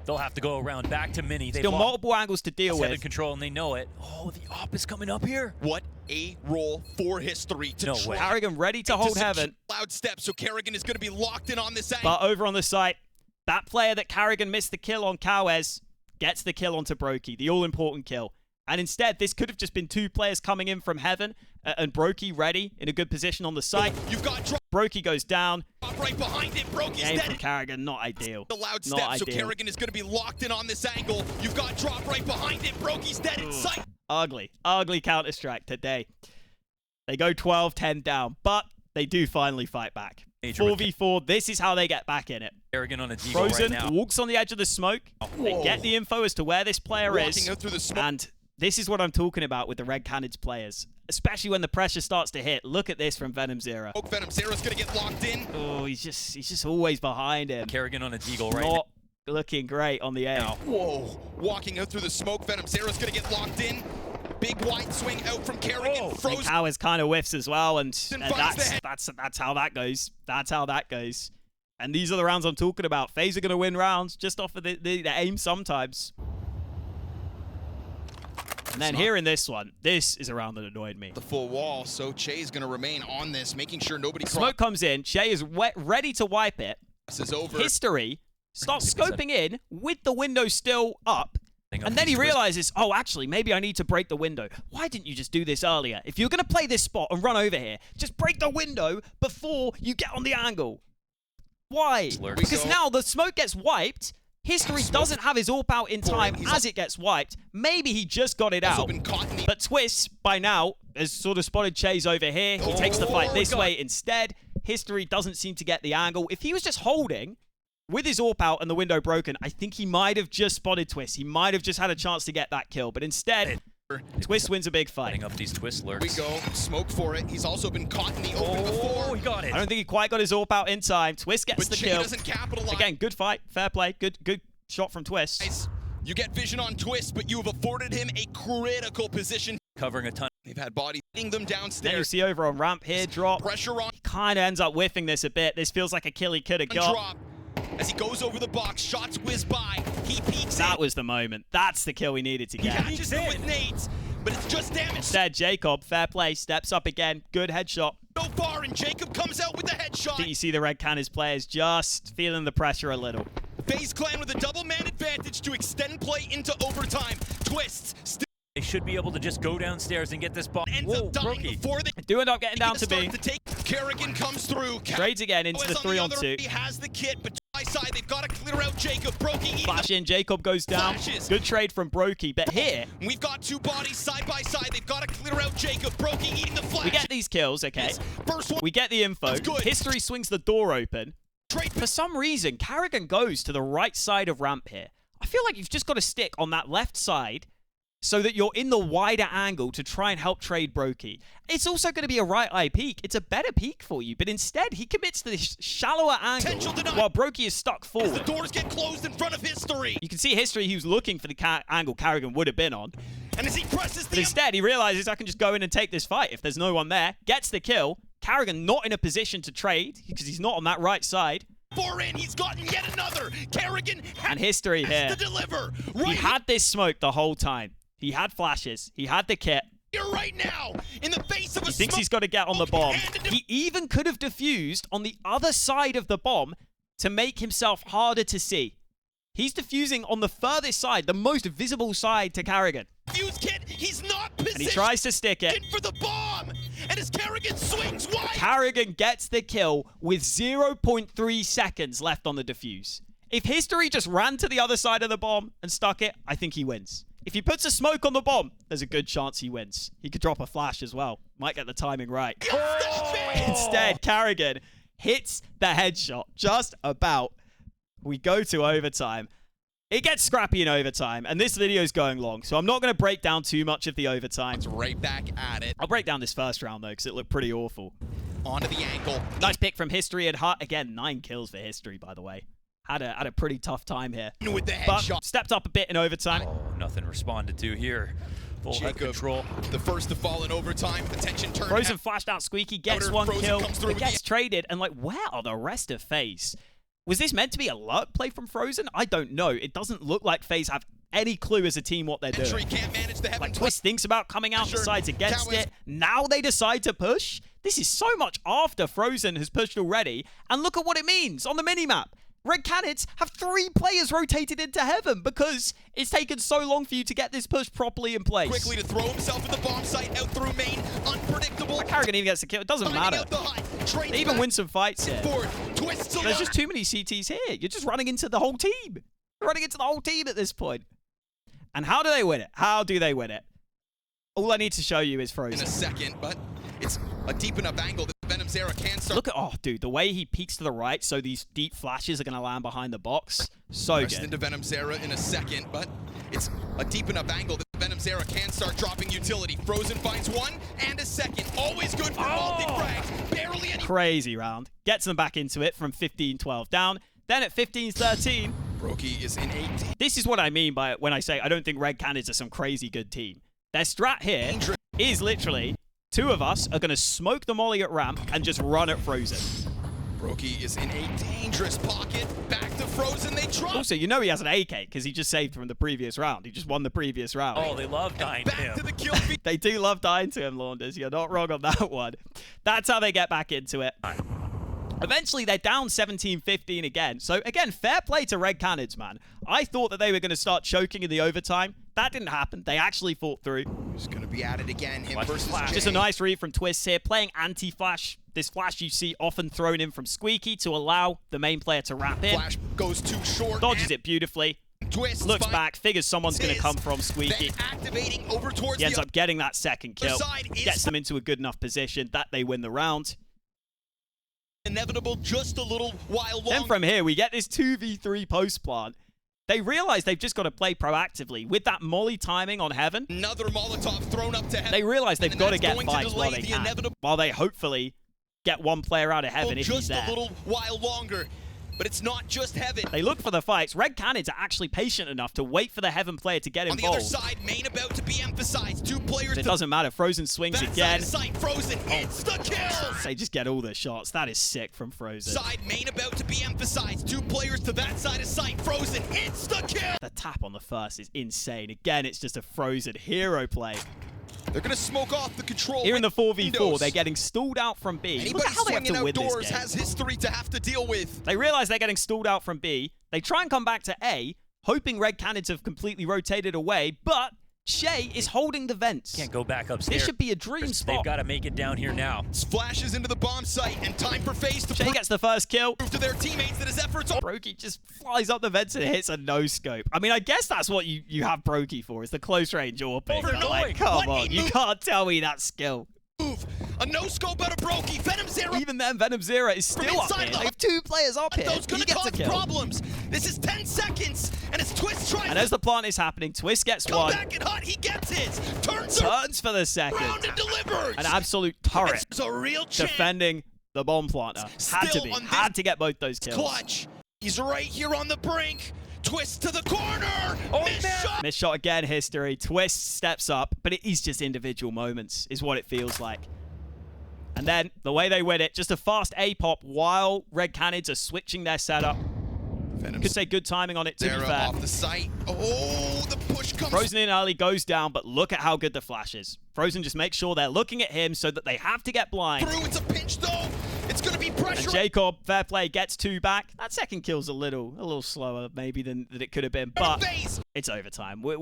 They'll have to go around back to Mini. Still multiple angles to deal with. Control, and they know it. Oh, the op is coming up here. What a roll for history to try. Carrigan ready to hold heaven. Loud step, so Carrigan is going to be locked in on this angle. But over on the site, that player that Carrigan missed the kill on Cowes gets the kill onto Brokey, the all-important kill. And instead, this could have just been two players coming in from heaven, and Brokey ready in a good position on the site. You've got Brokey goes down. Right behind him, Brokey's Game dead. from Carrigan, not ideal. The loud step, so Carrigan is going to be locked in on this angle. You've got drop right behind him. Brokey's dead in sight. Ugly Counter-Strike today. They go 12-10 down, but they do finally fight back. 4v4, this is how they get back in it. Carrigan on a deagle Frozen right now. Walks on the edge of the smoke. They get the info as to where this player is. Out through the smoke. And this is what I'm talking about with the Red Cannons players. Especially when the pressure starts to hit. Look at this from Venomzera. Venomzera's going to get locked in. Oh, he's just always behind him. Carrigan on a deagle right now. Not looking great on the air. Whoa. Walking out through the smoke. Venomzera's going to get locked in. Big wide swing out from Carrigan. Frozen. Cowes kind of whiffs as well, and that's how that goes. That's how that goes. And these are the rounds I'm talking about. FaZe are going to win rounds just off of the aim sometimes. And then here in this one, this is a round that annoyed me. The full wall, so Che is going to remain on this, making sure nobody... Smoke comes in, Che is ready to wipe it. This is over. History starts scoping in with the window still up. And then he realizes, oh, actually, maybe I need to break the window. Why didn't you just do this earlier? If you're going to play this spot and run over here, just break the window before you get on the angle. Why? Because now the smoke gets wiped. History doesn't have his AWP out in time as it gets wiped. Maybe he just got it out. But Twist, by now, has sort of spotted Chase over here. He takes the fight this way instead. History doesn't seem to get the angle. If he was just holding with his AWP out and the window broken, I think he might have just spotted Twist. He might have just had a chance to get that kill. But instead, Twist wins a big fight. Setting up these Twist lurks. We go. Smoke for it. He's also been caught in the open before. He got it. I don't think he quite got his AWP out in time. Twist gets the kill. Doesn't capitalize. Again, good fight. Fair play. Good shot from Twist. Nice. You get vision on Twist, but you have afforded him a critical position. Covering a ton. They've had bodies hitting them downstairs. Then you see over on ramp here, drop. Pressure on. He kind of ends up whiffing this a bit. This feels like a kill he could have got. Drop. As he goes over the box, shots whiz by. He peeks That was the moment. That's the kill we needed to get. He catches him with nades. but it's just damage Instead, Jacob, fair play, steps up again. Good headshot. so far, and Jacob comes out with the I headshot. think you see the Red Cannons players just feeling the pressure a little. FaZe Clan with a double-man advantage to extend play into overtime. Twists still They should be able to just go downstairs and get this ball. ends up dying before they Do end up getting down to start B. to take. Kerrigan comes through. Trades again into the On the other, 3-on-2. He has the kit, but by side they've got to clear out Jacob. Brokey eating Flash in, Jacob goes down. Flashes. Good trade from Brokey, but here, We've got two bodies side by side. They've got to clear out Jacob. Brokey eating the flash. we get these kills, okay? First one. We get the info. That's good. History swings the door open. Trade. For some reason, Kerrigan goes to the right side of ramp here. I feel like you've just got to stick on that left side so that you're in the wider angle to try and help trade Brokey. It's also going to be a right-eye peek. It's a better peek for you, but instead, he commits to this shallower angle Potential denied. while Brokey is stuck As forward. the doors get closed in front of History. You can see History, he was looking for the angle Kerrigan would have been on. And as he presses But the instead, he realizes I can just go in and take this fight if there's no one there. Gets the kill. Kerrigan not in a position to trade because he's not on that right side. in, he's gotten yet another. Kerrigan And History has here. to deliver. He Right had this smoke the whole time. He had flashes. He had the kit. here right now. In the face of a He thinks smoke. he's got to get on the bomb. And He even could have diffused on the other side of the bomb to make himself harder to see. He's diffusing on the furthest side, the most visible side to Kerrigan. Fuse kit, he's not positioned And he tries to stick it. for the bomb. And as Kerrigan swings wide. Kerrigan gets the kill with 0.3 seconds left on the defuse. If History just ran to the other side of the bomb and stuck it, I think he wins. If he puts a smoke on the bomb, there's a good chance he wins. He could drop a flash as well. Might get the timing right. Stop it! Instead, Kerrigan hits the headshot just about. We go to overtime. It gets scrappy in overtime, and this video is going long, so I'm not going to break down too much of the overtime. It's right back at it. I'll break down this first round, though, because it looked pretty awful. Onto the ankle. Nice pick from History and Hut. Again, 9 kills for History, by the way. Had a pretty tough time here. With the But headshot. stepped up a bit in overtime. Oh, nothing responded to here. Full head Jacob, control. the first to fall in overtime. Attention turned. Frozen flashed out Squeaky, gets Outer one Frozen kill, comes through it with gets traded, and like, where are the rest of FaZe? Was this meant to be a luck play from Frozen? I don't know. It doesn't look like FaZe have any clue as a team what they're doing. Entry can't manage the heaven. Like, Twist thinks about coming out, Sure. decides against Cowards. it. Now they decide to push. This is so much after Frozen has pushed already, and look at what it means on the minimap. Red Cannons have 3 players rotated into heaven because it's taken so long for you to get this push properly in place. Quickly to throw himself at the bomb site, out through main, unpredictable. Kerrigan even gets the kill. It doesn't Finding matter. out the hut. Trades They even back win some fights here. forward. Twists There's along. just too many CTs here. You're just running into the whole team. You're running into the whole team at this point. And how do they win it? How do they win it? All I need to show you is in Frozen. a second, but it's a deep enough angle that Venom's era can start. Look at, oh, dude, the way he peeks to the right, so these deep flashes are going to land behind the box. So Rest good. into Venom's era in a second, but it's a deep enough angle that Venom's era can start dropping utility. Frozen finds one and a second. Always good for multi-frags. Barely any. Crazy round. Gets them back into it from 15-12 down. Then at 15-13, Brokey is in 18. this is what I mean by when I say I don't think Red Cannons are some crazy good team. Their strat here is literally 2 of us are going to smoke the molly at ramp and just run at Frozen. Brokey is in a dangerous pocket. Back to Frozen. They drop. Also, you know he has an AK because he just saved from the previous round. He just won the previous round. Oh, they love dying to Back him. to the kill feed. They do love dying to him, Launders. You're not wrong on that one. That's how they get back into it. Eventually, they're down 17-15 again. So, again, fair play to Red Cannons, man. I thought that they were going to start choking in the overtime. That didn't happen. They actually fought through. Who's going to be at it again? Him Watch versus flash. Jay. Just a nice read from Twist here, playing anti-flash. This flash you see often thrown in from Squeaky to allow the main player to wrap in. Flash goes too short. Dodges it beautifully. Twist Looks finds back, figures someone's going to come from Squeaky. Then activating over towards He ends the up getting that second kill. side is Gets them into a good enough position that they win the round. inevitable just a little while Then longer. from here, we get this 2v3 post plant. They realize they've just got to play proactively. With that molly timing on Heaven, Another Molotov thrown up to heaven. they realize they've And got to that's get going to fights while delay they the can. inevitable- While they hopefully get one player out of Heaven if he's just there. a little while longer. But it's not just heaven. They look for the fights. Red Cannons are actually patient enough to wait for the Heaven player to get On the other involved. side, main about to be emphasized. 2 players It to doesn't matter. Frozen swings that again. side of sight. Frozen. Insta kills. They just get all the shots. That is sick from Frozen. Side main about to be emphasized. 2 players to that side of sight. Frozen. Insta kill. The tap on the first is insane. Again, it's just a Frozen hero play. They're going to smoke off the control. Here in the 4v4, windows. they're getting stalled out from B. Anybody Look at how they have to swinging win this outdoors game. has history to have to deal with. They realize they're getting stalled out from B. They try and come back to A, hoping Red Cannons have completely rotated away, but Shay is holding the vents. Can't go back upstairs. This should be a dream spot. They've got to make it down here now. Flashes into the bomb site, and time for FaZe to Shay gets the first kill. prove to their teammates that his efforts are... Brokey just flies up the vents and hits a no-scope. I mean, I guess that's what you have Brokey for, is the close range AWP. Overknown. Like, come What on, a you move. can't tell me that skill. move. A no-scope out of Brokey. Venom Zero. Even then, Venom Zero is From still up inside here. the- They have 2 players up here. Those He gonna gets cause a kill. problems. This is 10 seconds, and it's Twist trying And as the plant is happening, Twist gets come one. back and hot. He gets his. Turns Turns for the second. around and delivers. An absolute turret It's a real chance. defending the bomb planter. Had to Still be. on this Had to get both those kills. clutch. He's right here on the brink. Twist to the corner. Oh, Missed man. shot. Missed shot again, history. Twist steps up, but it is just individual moments, is what it feels like. And then, the way they win it, just a fast A-pop while Red Cannons are switching their setup. Venom Could say good timing on it, to be Zero fair. off the site. Oh, the push comes Frozen in early, goes down, but look at how good the flash is. Frozen just makes sure they're looking at him so that they have to get blind. through. It's a pinch though. It's going to be pressure. And Jacob, fair play, gets 2 back. That second kill's a little slower maybe than it could have been, but FaZe it's overtime. We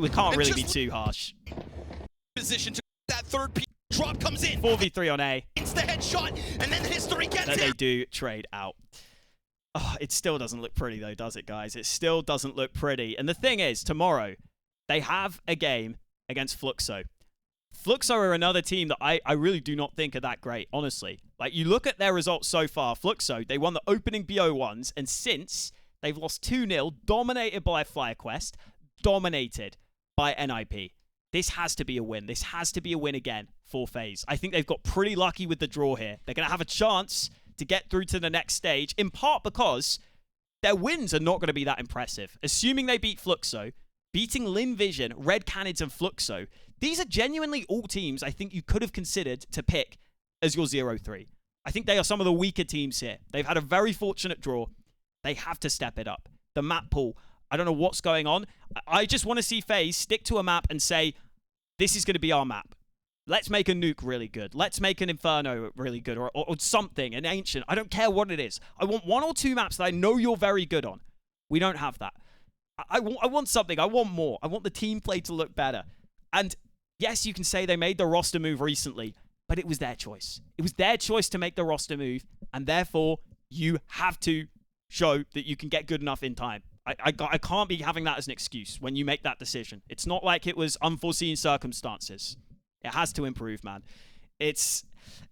can't really be too harsh. position to that third piece. Drop comes in. 4v3 on A, It's the headshot, and then history gets then they him. do trade out. Oh, it still doesn't look pretty though, does it, guys? It still doesn't look pretty. And the thing is, tomorrow, they have a game against Fluxo. Fluxo are another team that I really do not think are that great, honestly. Like, you look at their results so far, Fluxo, they won the opening BO1s, and since, they've lost 2-0, dominated by FlyQuest, dominated by NIP. This has to be a win. This has to be a win again for FaZe. I think they've got pretty lucky with the draw here. They're going to have a chance to get through to the next stage, in part because their wins are not going to be that impressive. Assuming they beat Fluxo, beating Lin Vision, Red Cannons, and Fluxo, these are genuinely all teams I think you could have considered to pick as your 0-3. I think they are some of the weaker teams here. They've had a very fortunate draw. They have to step it up. The map pool, I don't know what's going on. I just want to see FaZe stick to a map and say, this is going to be our map. Let's make a Nuke really good. Let's make an Inferno really good, or something, an Ancient. I don't care what it is. I want 1 or 2 maps that I know you're very good on. We don't have that. I want something. I want more. I want the team play to look better. And yes, you can say they made the roster move recently, but it was their choice. It was their choice to make the roster move, and therefore, you have to show that you can get good enough in time. I can't be having that as an excuse when you make that decision. It's not like it was unforeseen circumstances. It has to improve, man. It's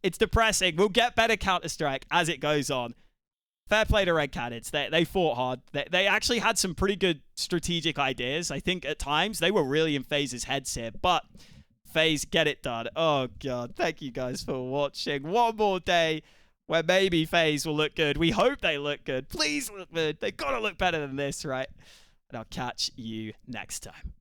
depressing. We'll get better Counter-Strike as it goes on. Fair play to Red Cannons. They fought hard. They actually had some pretty good strategic ideas. I think at times they were really in FaZe's heads here, but FaZe get it done. Oh, God. Thank you guys for watching. One more day where maybe FaZe will look good. We hope they look good. Please look good. They got to look better than this, right? And I'll catch you next time.